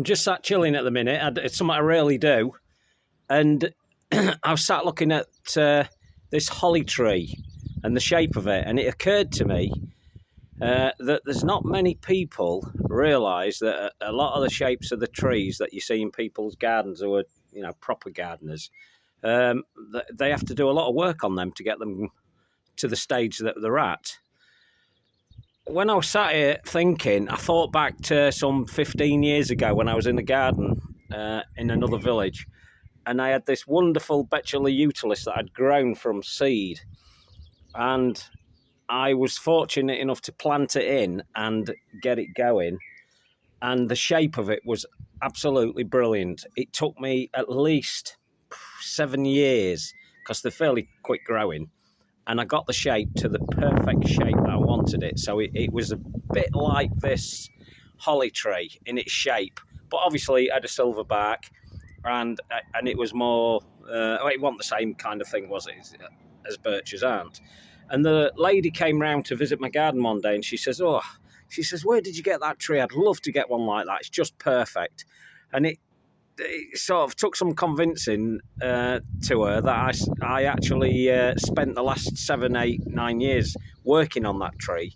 I'm just sat chilling at the minute. It's something I rarely do. And I was sat looking at this holly tree and the shape of it. And it occurred to me that there's not many people realise that a lot of the shapes of the trees that you see in people's gardens who are, proper gardeners, they have to do a lot of work on them to get them to the stage that they're at. When I was sat here thinking, I thought back to some 15 years ago when I was in the garden in another village, and I had this wonderful Betula utilis that I'd grown from seed, and I was fortunate enough to plant it in and get it going, and the shape of it was absolutely brilliant. It took me at least 7 years, because they're fairly quick growing, and I got the shape to the perfect shape that I wanted it. So it was a bit like this holly tree in its shape, but obviously it had a silver bark, and it was more, it wasn't the same kind of thing, was it, as birches aren't. And the lady came round to visit my garden one day, and she says, where did you get that tree? I'd love to get one like that. It's just perfect. And it sort of took some convincing to her that I actually spent the last 7, 8, 9 years working on that tree.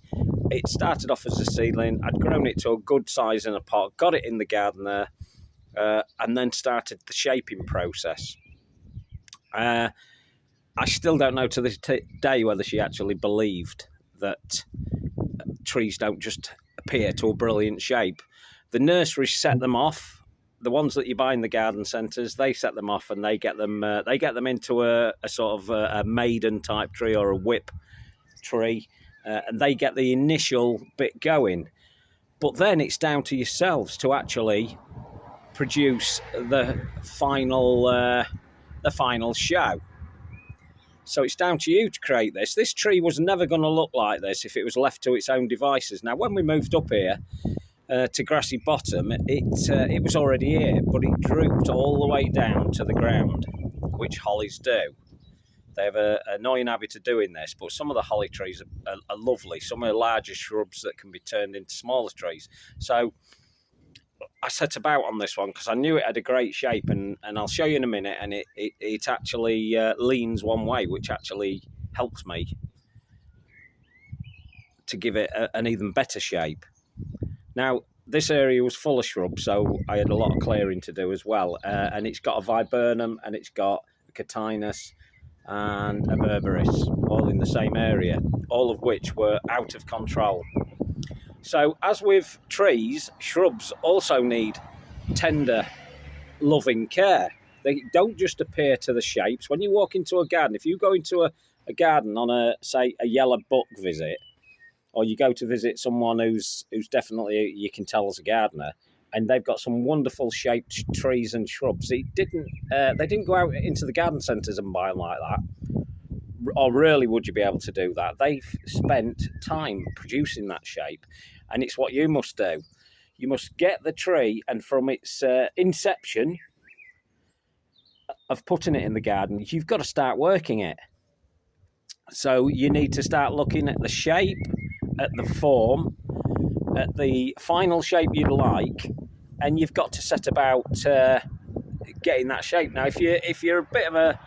It started off as a seedling. I'd grown it to a good size in a pot, got it in the garden there, and then started the shaping process. I still don't know to this day whether she actually believed that trees don't just appear to a brilliant shape. The nurseries set them off. The ones that you buy in the garden centres, they set them off and they get them into a sort of a maiden type tree or a whip tree, and they get the initial bit going. But then it's down to yourselves to actually produce the final show. So it's down to you to create this. This tree was never going to look like this if it was left to its own devices. Now, when we moved up here to Grassy Bottom, it was already here, but it drooped all the way down to the ground, which hollies do. They have an annoying habit of doing this, but some of the holly trees are lovely. Some are larger shrubs that can be turned into smaller trees. So I set about on this one because I knew it had a great shape, and I'll show you in a minute, and it actually leans one way, which actually helps me to give it an even better shape. Now, this area was full of shrubs, so I had a lot of clearing to do as well. And it's got a viburnum, and it's got a Katanas and a berberis, all in the same area, all of which were out of control. So, as with trees, shrubs also need tender, loving care. They don't just appear to the shapes. When you walk into a garden, if you go into a garden on a yellow book visit, or you go to visit someone who's definitely, you can tell, as a gardener, and they've got some wonderful shaped trees and shrubs. They didn't go out into the garden centres and buy them like that. Or rarely would you be able to do that. They've spent time producing that shape, and it's what you must do. You must get the tree, and from its inception of putting it in the garden, you've got to start working it. So you need to start looking at the shape, at the form, at the final shape you'd like, and you've got to set about getting that shape. Now, if you're a bit of a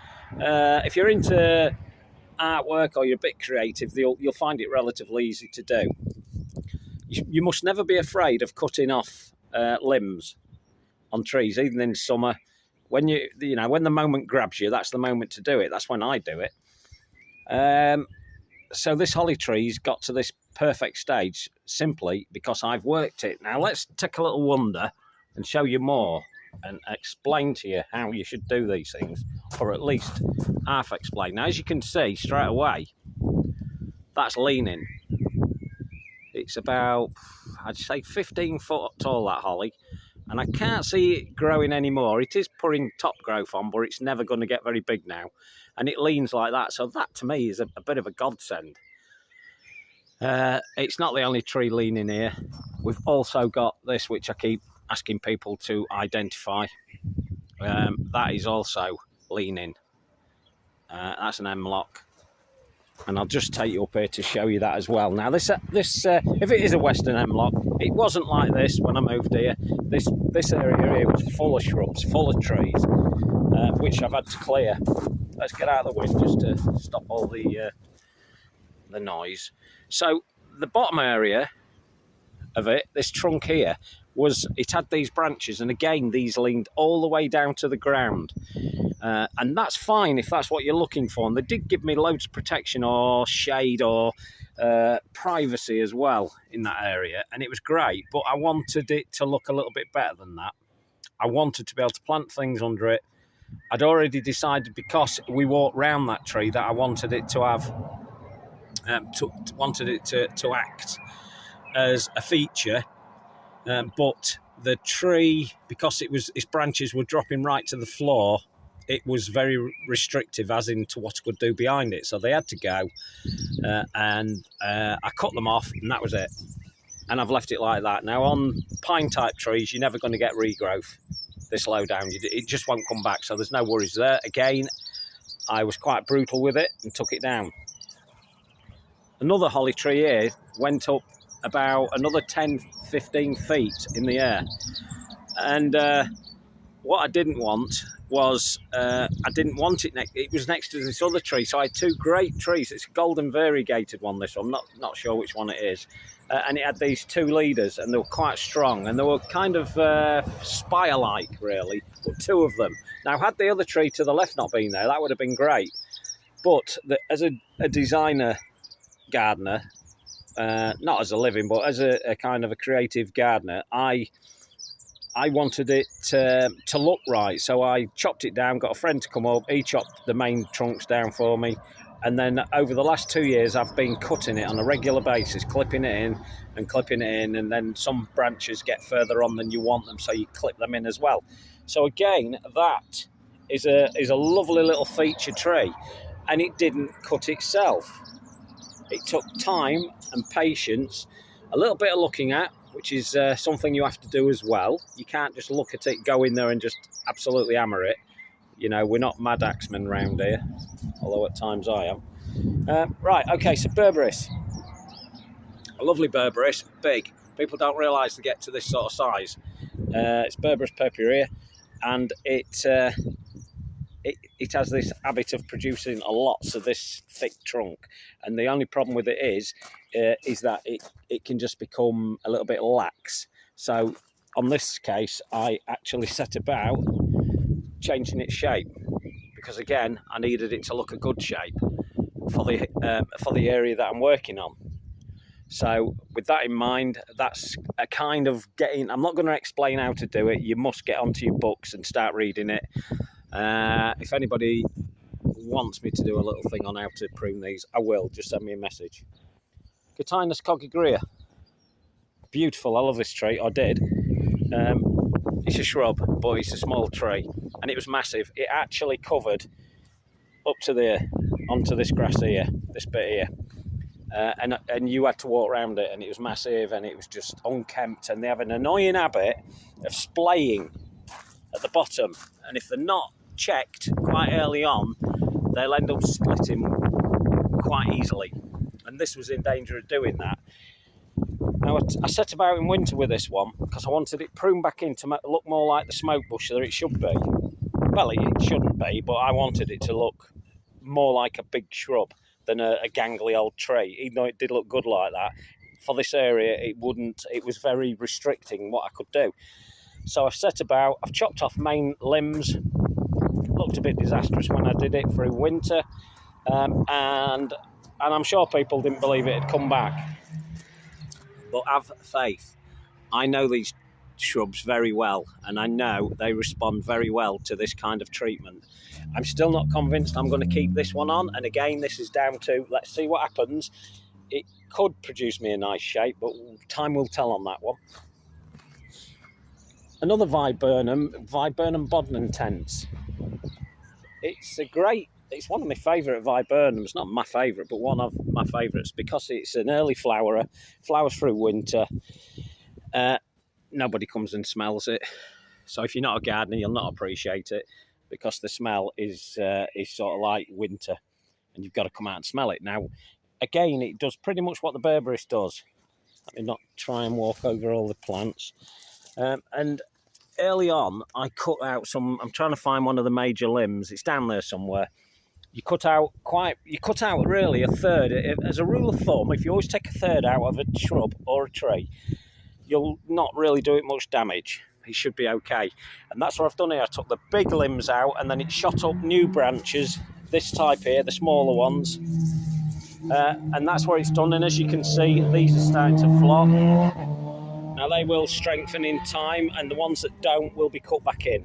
if you're into artwork or you're a bit creative, you'll find it relatively easy to do. You must never be afraid of cutting off limbs on trees, even in summer. When when the moment grabs you, that's the moment to do it. That's when I do it. So this holly tree's got to this perfect stage simply because I've worked it. Now let's take a little wander and show you more and explain to you how you should do these things, or at least half explain. Now, as you can see straight away, that's leaning. It's about, I'd say, 15 foot tall, that holly, and I can't see it growing anymore. It is putting top growth on, but it's never going to get very big now, and it leans like that. So that to me is a bit of a godsend. It's not the only tree leaning here. We've also got this, which I keep asking people to identify. That is also leaning. That's an hemlock. And I'll just take you up here to show you that as well. Now, this if it is a Western hemlock, it wasn't like this when I moved here. This area here was full of shrubs, full of trees, which I've had to clear. Let's get out of the wind just to stop all the noise. So the bottom area of it, this trunk here, it had these branches, and again these leaned all the way down to the ground, and that's fine if that's what you're looking for, and they did give me loads of protection or shade or privacy as well in that area, and it was great, but I wanted it to look a little bit better than that. I wanted to be able to plant things under it. I'd already decided, because we walked round that tree, that I wanted it to have to act as a feature, but the tree, because its branches were dropping right to the floor, it was very restrictive as into what I could do behind it, so they had to go, and I cut them off, and that was it. And I've left it like that. Now, on pine type trees, you're never going to get regrowth this low down. It just won't come back, so there's no worries there. Again, I was quite brutal with it and took it down. Another holly tree here went up about another 10-15 feet in the air, and what I didn't want was it was next to this other tree, so I had two great trees. It's a golden variegated one, this one, not sure which one it is, and it had these two leaders, and they were quite strong, and they were kind of spire-like really, but two of them. Now, had the other tree to the left not been there, that would have been great, but as a designer gardener, not as a living, but as a kind of a creative gardener, I wanted it to look right. So I chopped it down, got a friend to come up, he chopped the main trunks down for me, and then over the last 2 years I've been cutting it on a regular basis, clipping it in, and then some branches get further on than you want them, so you clip them in as well. So again, that is a lovely little feature tree, and it didn't cut itself. It took time and patience, a little bit of looking at, which is something you have to do as well. You can't just look at it, go in there and just absolutely hammer it. You know, we're not mad axemen round here, although at times I am. Right, okay, so berberis. A lovely berberis, big. People don't realise they get to this sort of size. It's Berberis purpurea, and it has this habit of producing lots of this thick trunk, and the only problem with it is that it can just become a little bit lax. So on this case, I actually set about changing its shape, because again, I needed it to look a good shape for the area that I'm working on. So with that in mind, that's a kind of I'm not going to explain how to do it. You must get onto your books and start reading it. If anybody wants me to do a little thing on how to prune these, I will. Just send me a message. Katanas Coggygria. Beautiful. I love this tree. I did. It's a shrub, but it's a small tree, and it was massive. It actually covered up to there, onto this grass here, this bit here. And you had to walk around it, and it was massive, and it was just unkempt, and they have an annoying habit of splaying at the bottom, and if they're not checked quite early on, they'll end up splitting quite easily, and this was in danger of doing that. Now, I set about in winter with this one because I wanted it pruned back in to look more like the smoke bush that it should be. Well, it shouldn't be, but I wanted it to look more like a big shrub than a gangly old tree, even though it did look good like that. For this area, it wouldn't. It was very restricting what I could do. So I've set about, I've chopped off main limbs. Looked a bit disastrous when I did it through winter, and I'm sure people didn't believe it had come back. But have faith. I know these shrubs very well, and I know they respond very well to this kind of treatment. I'm still not convinced I'm going to keep this one on, and again, this is down to, let's see what happens. It could produce me a nice shape, but time will tell on that one. Another Viburnum Bodden Tense. It's one of my favourite viburnums, not my favourite, but one of my favourites, because it's an early flowerer, flowers through winter. Nobody comes and smells it. So if you're not a gardener, you'll not appreciate it, because the smell is sort of like winter. and you've got to come out and smell it. Now, again, it does pretty much what the berberis does. Let me not try and walk over all the plants. And early on, I cut out some. I'm trying to find one of the major limbs. It's down there somewhere. You cut out really a third. As a rule of thumb, if you always take a third out of a shrub or a tree, you'll not really do it much damage. It should be okay. And that's what I've done here. I took the big limbs out, and then it shot up new branches, this type here, the smaller ones. And that's what it's done. And as you can see, these are starting to flop. Now they will strengthen in time, and the ones that don't will be cut back in.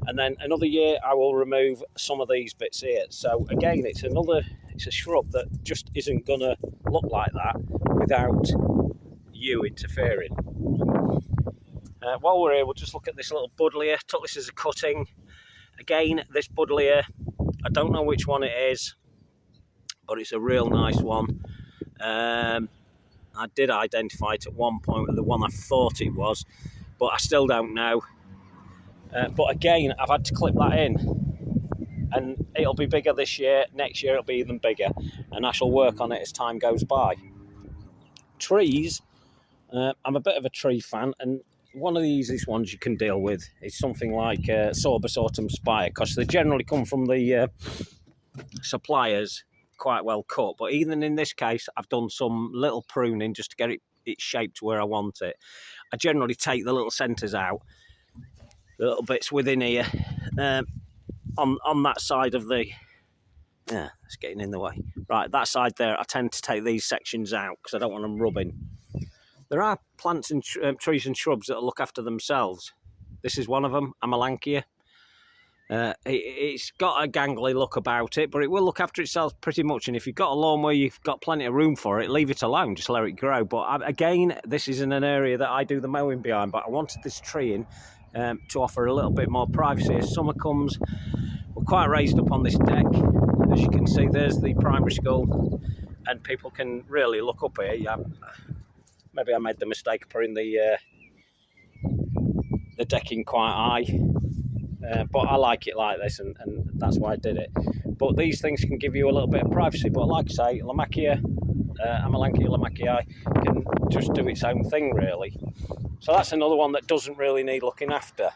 And then another year I will remove some of these bits here. So again, it's a shrub that just isn't gonna look like that without you interfering. While we're here, we'll just look at this little buddleia. Took this as a cutting. Again, this buddleia, I don't know which one it is, but it's a real nice one. I did identify it at one point with the one I thought it was, but I still don't know. But again, I've had to clip that in, and it'll be bigger this year. Next year it'll be even bigger, and I shall work on it as time goes by. Trees, I'm a bit of a tree fan, and one of the easiest ones you can deal with is something like Sorbus autumn spire, because they generally come from the suppliers quite well cut. But even in this case, I've done some little pruning just to get it shaped to where I want it. I generally take the little centres out, the little bits within here, on that side of the, yeah, it's getting in the way. Right, that side there, I tend to take these sections out because I don't want them rubbing. There are plants and trees and shrubs that look after themselves. This is one of them, Amelanchier. It's got a gangly look about it, but it will look after itself pretty much. And if you've got a lawn where you've got plenty of room for it, leave it alone, just let it grow. But again, this is in an area that I do the mowing behind, but I wanted this tree in to offer a little bit more privacy. As summer comes, we're quite raised up on this deck. As you can see, there's the primary school, and people can really look up here. Yeah, maybe I made the mistake of putting the decking quite high, but I like it like this, and that's why I did it. But these things can give you a little bit of privacy. But like I say, Amelanchier can just do its own thing, really. So that's another one that doesn't really need looking after.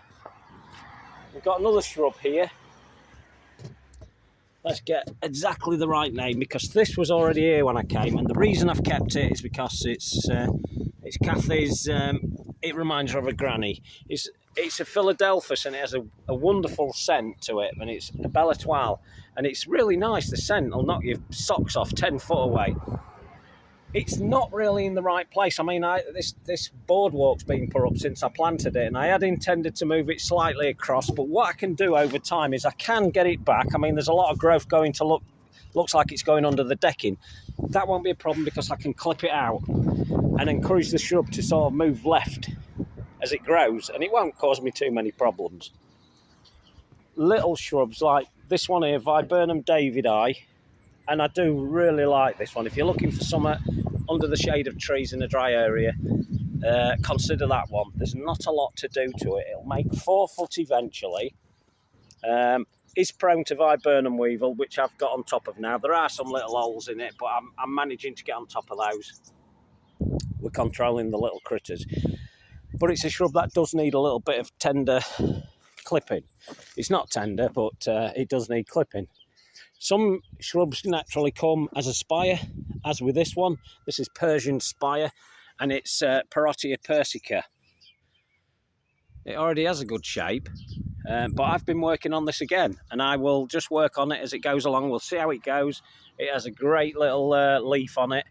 We've got another shrub here. Let's get exactly the right name, because this was already here when I came, and the reason I've kept it is because it's Kathy's. It reminds her of a granny. It's a Philadelphus, and it has a wonderful scent to it, and it's a Belle Étoile, and it's really nice. The scent will knock your socks off 10 foot away. It's not really in the right place. I mean, this boardwalk's been put up since I planted it, and I had intended to move it slightly across, but what I can do over time is I can get it back. I mean, there's a lot of growth going to looks like it's going under the decking. That won't be a problem because I can clip it out and encourage the shrub to sort of move left as it grows, and it won't cause me too many problems. Little shrubs like this one here, Viburnum David Eye, and I do really like this one. If you're looking for summer under the shade of trees in a dry area, consider that one. There's not a lot to do to it. It'll make 4 foot eventually. It's prone to viburnum weevil, which I've got on top of now. There are some little holes in it, but I'm managing to get on top of those. We're controlling the little critters. But it's a shrub that does need a little bit of tender clipping. It's not tender, but it does need clipping. Some shrubs naturally come as a spire, as with this one. This is Persian Spire, and it's Parotia persica. It already has a good shape, but I've been working on this again, and I will just work on it as it goes along. We'll see how it goes. It has a great little leaf on it.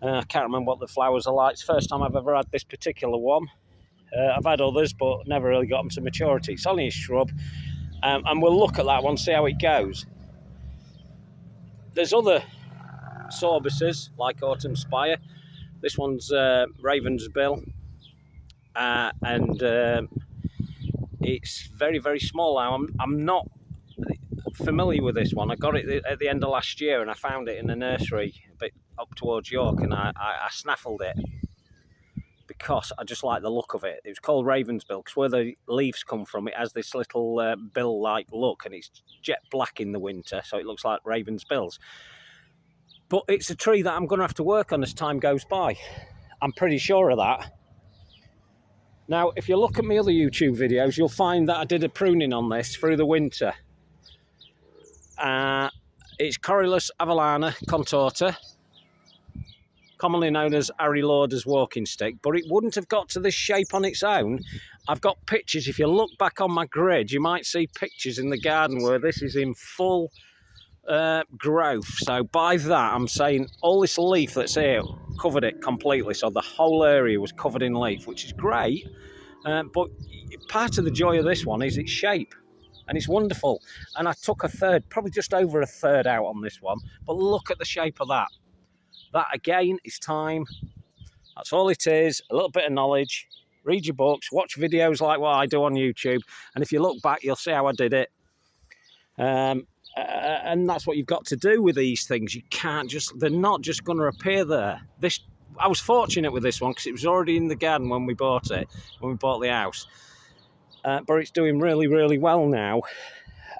I can't remember what the flowers are like. It's the first time I've ever had this particular one. I've had others, but never really got them to maturity. It's only a shrub, and we'll look at that one, see how it goes. There's other sorbuses, like Autumn Spire. This one's Raven's Bill, and it's very, very small now. I'm not familiar with this one. I got it at the end of last year, and I found it in a nursery a bit up towards York, and I snaffled it because I just like the look of it. It was called Raven's Bill because where the leaves come from, it has this little bill-like look, and it's jet black in the winter, so it looks like raven's bills. But it's a tree that I'm going to have to work on as time goes by. I'm pretty sure of that. Now, if you look at my other YouTube videos, you'll find that I did a pruning on this through the winter. It's Corylus avellana contorta, commonly known as Harry Lauder's walking stick, but it wouldn't have got to this shape on its own. I've got pictures. If you look back on my grid, you might see pictures in the garden where this is in full growth. So by that, I'm saying all this leaf that's here covered it completely. So the whole area was covered in leaf, which is great. But part of the joy of this one is its shape. And it's wonderful. And I took a third, probably just over a third out on this one. But look at the shape of that. That, again, is time. That's all it is. A little bit of knowledge. Read your books. Watch videos like what I do on YouTube. And if you look back, you'll see how I did it. And that's what you've got to do with these things. You can't just... They're not just going to appear there. I was fortunate with this one because it was already in the garden when we bought it, when we bought the house. But it's doing really, really well now.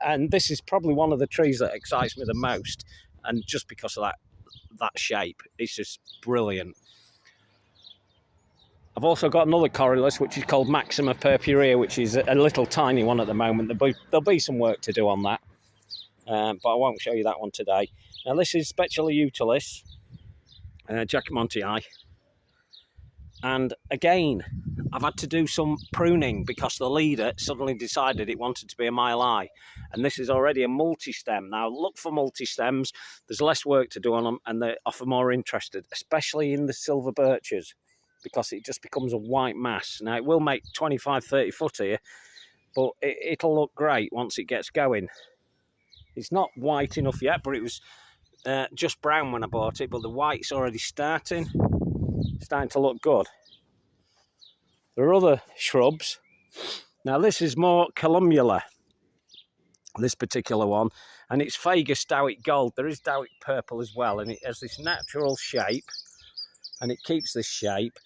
And this is probably one of the trees that excites me the most. And just because of that shape, it's just brilliant. I've also got another Corylus, which is called Maxima purpurea, which is a little tiny one at the moment. There'll be some work to do on that. But I won't show you that one today. Now this is Specula utilis, Jacquemontii. And again, I've had to do some pruning because the leader suddenly decided it wanted to be a mile high. And this is already a multi-stem. Now look for multi-stems. There's less work to do on them and they're often more interested, especially in the silver birches, because it just becomes a white mass. Now it will make 25, 30 foot here, but it'll look great once it gets going. It's not white enough yet, but it was just brown when I bought it, but the white's already starting to look good. There are other shrubs. Now this is more columula, this particular one, and it's Fagus Dowick Gold. There is Dowick Purple as well, and it has this natural shape, and it keeps this shape.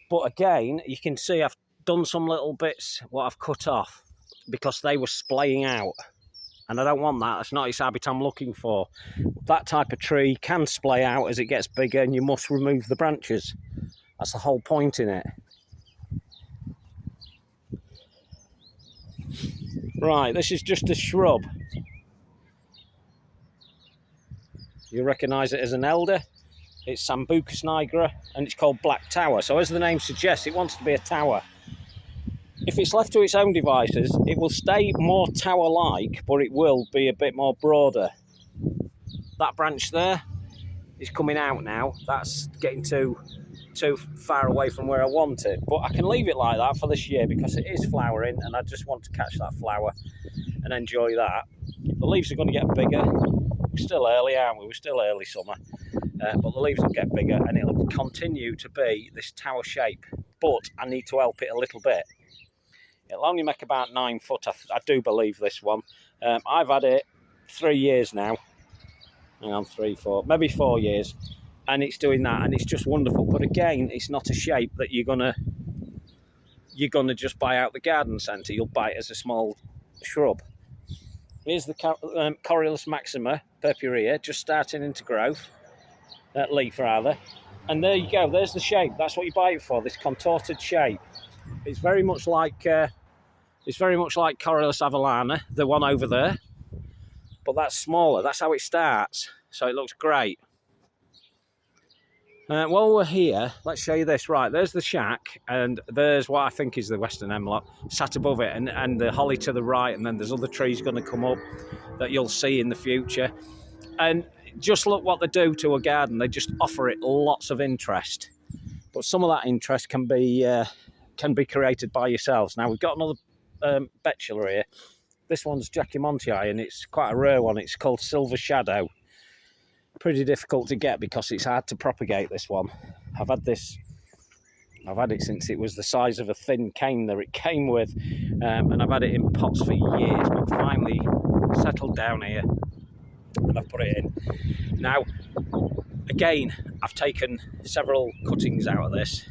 But again, you can see I've done some little bits what I've cut off because they were splaying out. And I don't want that. That's not its habit I'm looking for. That type of tree can splay out as it gets bigger and you must remove the branches. That's the whole point in it. Right, this is just a shrub. You recognise it as an elder. It's Sambucus nigra and it's called Black Tower. So as the name suggests, it wants to be a tower. If it's left to its own devices, it will stay more tower-like, but it will be a bit more broader. That branch there is coming out now. That's getting too far away from where I want it. But I can leave it like that for this year because it is flowering and I just want to catch that flower and enjoy that. The leaves are going to get bigger. We're still early, aren't we? We're still early summer. But the leaves will get bigger and it'll continue to be this tower shape. But I need to help it a little bit. It'll only make about 9 foot, I do believe, this one. I've had it 3 years now. Hang on, 3, 4, maybe 4 years. And it's doing that, and it's just wonderful. But again, it's not a shape that you're gonna just buy out the garden centre. You'll buy it as a small shrub. Here's the Corylus Maxima purpurea, just starting into growth. Leaf, rather. And there you go, there's the shape. That's what you buy it for, this contorted shape. It's very much like Corylus avellana, the one over there, but that's smaller. That's how it starts, so it looks great. While we're here, let's show you this. Right, there's the shack, and there's what I think is the Western hemlock sat above it, and the holly to the right, and then there's other trees going to come up that you'll see in the future. And just look what they do to a garden. They just offer it lots of interest, but some of that interest can be created by yourselves. Now we've got another betula here. This one's Jacquemontii and it's quite a rare one. It's called Silver Shadow. Pretty difficult to get because it's hard to propagate, this one. I've had it since it was the size of a thin cane that it came with, and I've had it in pots for years, but finally settled down here and I've put it in. Now again, I've taken several cuttings out of this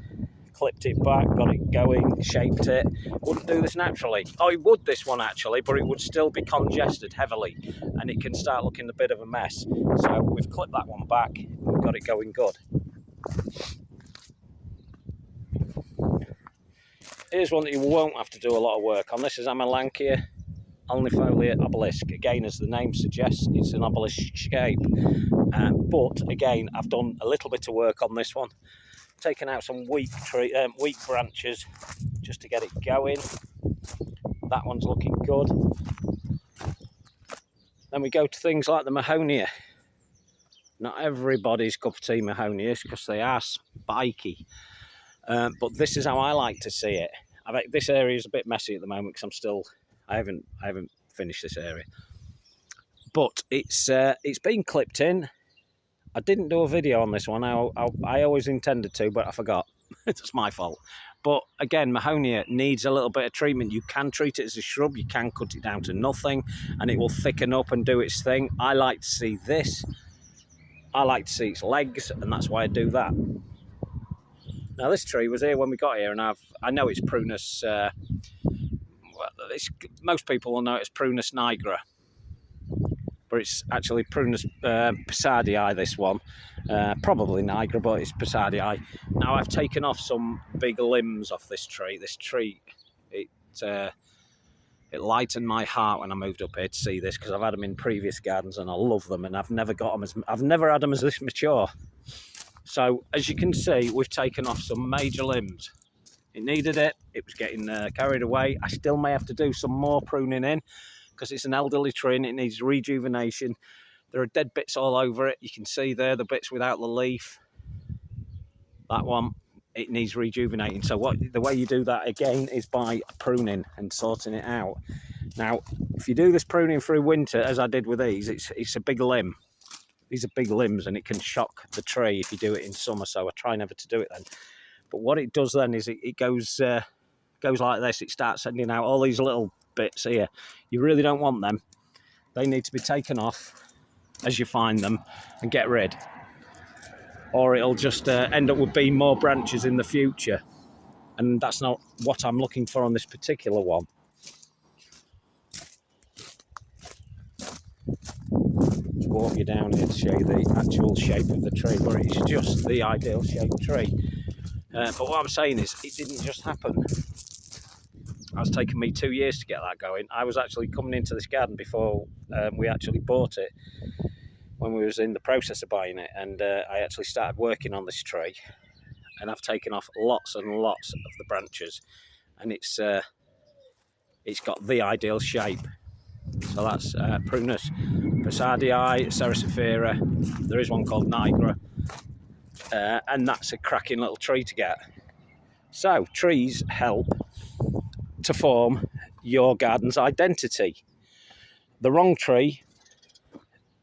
clipped it back, got it going, shaped it. Wouldn't do this naturally. Oh, it would, this one actually, but it would still be congested heavily and it can start looking a bit of a mess. So we've clipped that one back, we've got it going good. Here's one that you won't have to do a lot of work on. This is Amelanchier Onlyfoliate obelisk. Again, as the name suggests, it's an obelisk shape. But again, I've done a little bit of work on this one. Taken out some weak branches just to get it going. That one's looking good. Then we go to things like the Mahonia. Not everybody's cup of tea Mahonias because they are spiky. But this is how I like to see it. I bet this area is a bit messy at the moment because I haven't finished this area. But it's been clipped in. I didn't do a video on this one. I always intended to, but I forgot. It's my fault. But again, Mahonia needs a little bit of treatment. You can treat it as a shrub. You can cut it down to nothing and it will thicken up and do its thing. I like to see this. I like to see its legs, and that's why I do that. Now, this tree was here when we got here, and I know it's Prunus. Most people will know it's Prunus nigra, but it's actually Prunus Persardii, this one. Probably nigra, but it's Persardii. Now, I've taken off some big limbs off this tree. This tree, it lightened my heart when I moved up here to see this, because I've had them in previous gardens and I love them, and I've never had them as this mature. So as you can see, we've taken off some major limbs. It needed it. It was getting carried away. I still may have to do some more pruning in because it's an elderly tree and it needs rejuvenation. There are dead bits all over it. You can see there the bits without the leaf. That one, it needs rejuvenating. So the way you do that again is by pruning and sorting it out. Now, if you do this pruning through winter, as I did with these, it's a big limb. These are big limbs and it can shock the tree if you do it in summer, so I try never to do it then. But what it does then is it goes like this. It starts sending out all these little bits here. You really don't want them. They need to be taken off as you find them and get rid. Or it'll just end up with being more branches in the future. And that's not what I'm looking for on this particular one. Walk you down here to show you the actual shape of the tree, where it's just the ideal shaped tree. But what I'm saying is, it didn't just happen. It's taken me 2 years to get that going. I was actually coming into this garden before we actually bought it, when we was in the process of buying it, and I actually started working on this tree, and I've taken off lots and lots of the branches, and it's got the ideal shape. So that's Prunus Persardii, Cerasifera. There is one called Nigra, and that's a cracking little tree to get. So trees help to form your garden's identity. The wrong tree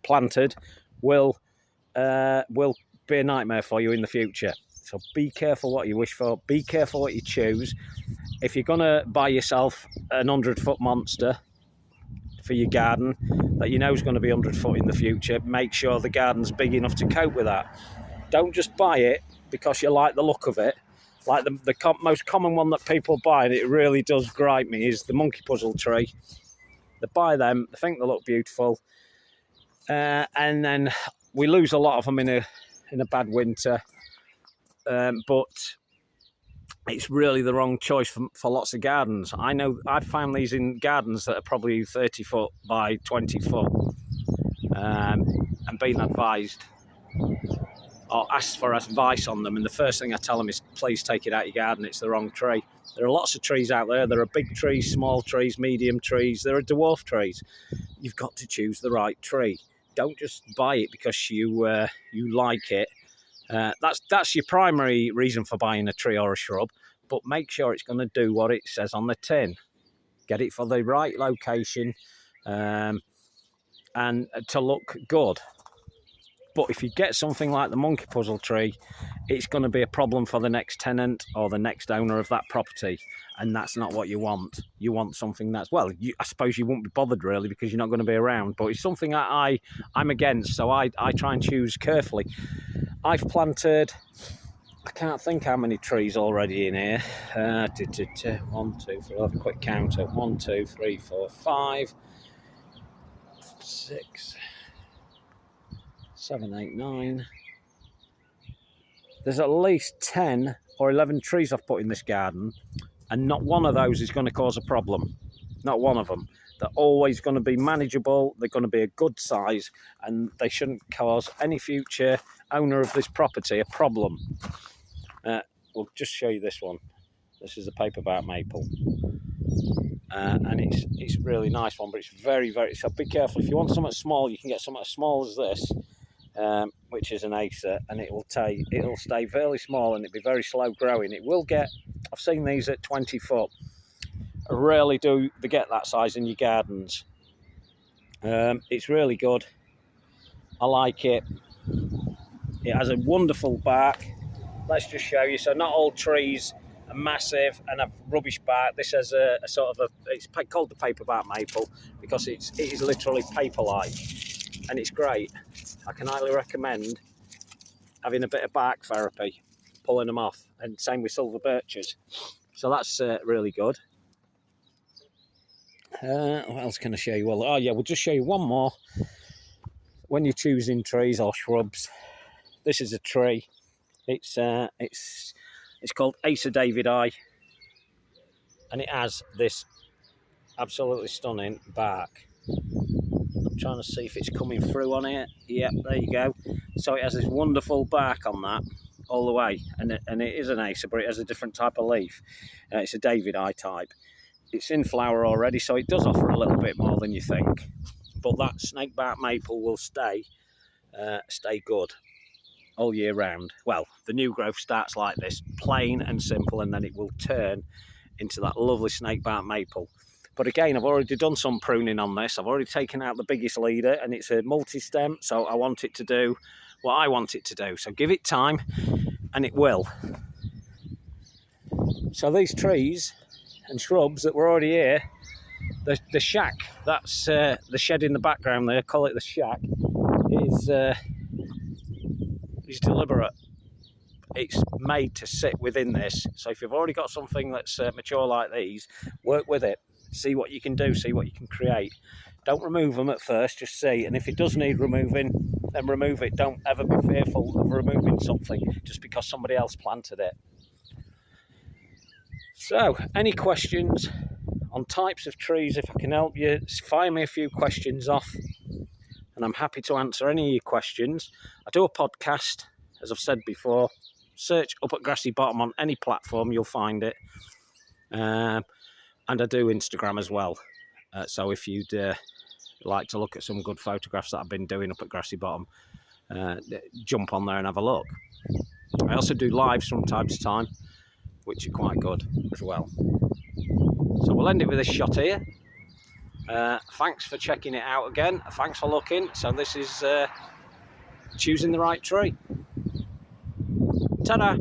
planted will be a nightmare for you in the future. So be careful what you wish for. Be careful what you choose. If you're gonna buy yourself an 100-foot monster for your garden that you know is going to be 100 foot in the future, make sure the garden's big enough to cope with that. Don't just buy it because you like the look of it. Like the most common one that people buy, and it really does gripe me, is the monkey puzzle tree. They buy them, they think they look beautiful, and then we lose a lot of them in a bad winter. But it's really the wrong choice for lots of gardens. I know I've found these in gardens that are probably 30 foot by 20 foot, and been advised or asked for advice on them, and the first thing I tell them is, please take it out of your garden, it's the wrong tree. There are lots of trees out there. There are big trees, small trees, medium trees, there are dwarf trees. You've got to choose the right tree. Don't just buy it because you like it. That's your primary reason for buying a tree or a shrub, but make sure it's going to do what it says on the tin. Get it for the right location and to look good. But if you get something like the monkey puzzle tree, it's going to be a problem for the next tenant or the next owner of that property, and that's not what you want. You want something that's, well, I suppose you won't be bothered really because you're not going to be around, but it's something that I'm against, so I try and choose carefully. I've planted I can't think how many trees already in here. 1, 2, 3, I'll have a quick count at 1, 2, 3, 4, 5, 6, 7, 8, 9. There's at least 10 or 11 trees I've put in this garden, and not one of those is going to cause a problem. Not one of them. They're always going to be manageable, they're going to be a good size, and they shouldn't cause any future owner of this property a problem. We'll just show you this one. This is a paperback maple. And it's really nice one, but it's very, so be careful. If you want something small, you can get something as small as this, which is an Acer, and it'll stay fairly small and it'll be very slow growing. It will get, I've seen these at 20 foot. Rarely do they get that size in your gardens. It's really good. I like it. It has a wonderful bark. Let's just show you. So not all trees are massive and have rubbish bark. This has a sort of it's called the paperback maple because it is literally paper-like, and it's great. I can highly recommend having a bit of bark therapy, pulling them off, and same with silver birches. So that's really good. What else can I show you? Well, oh yeah, we'll just show you one more. When you're choosing trees or shrubs, this is a tree. It's called Acer David Eye, and it has this absolutely stunning bark. I'm trying to see if it's coming through on it. Yep, there you go. So it has this wonderful bark on that all the way, and it is an Acer, but it has a different type of leaf. It's a David Eye type. It's in flower already, so it does offer a little bit more than you think. But that snakebark maple will stay good all year round. Well, the new growth starts like this, plain and simple, and then it will turn into that lovely snakebark maple. But again, I've already done some pruning on this. I've already taken out the biggest leader, and it's a multi-stem, so I want it to do what I want it to do. So give it time, and it will. So these trees and shrubs that were already here, the shack, that's the shed in the background there, call it the shack, is deliberate. It's made to sit within this. So if you've already got something that's mature like these, work with it. See what you can do, see what you can create. Don't remove them at first, just see. And if it does need removing, then remove it. Don't ever be fearful of removing something just because somebody else planted it. So, any questions on types of trees, if I can help you, fire me a few questions off, and I'm happy to answer any of your questions. I do a podcast, as I've said before. Search Up at Grassy Bottom on any platform, you'll find it. And I do Instagram as well. So if you'd like to look at some good photographs that I've been doing up at Grassy Bottom, jump on there and have a look. I also do lives from time to time, which are quite good as well. So we'll end it with this shot here. Thanks for checking it out again. Thanks for looking. So this is choosing the right tree. Ta-da!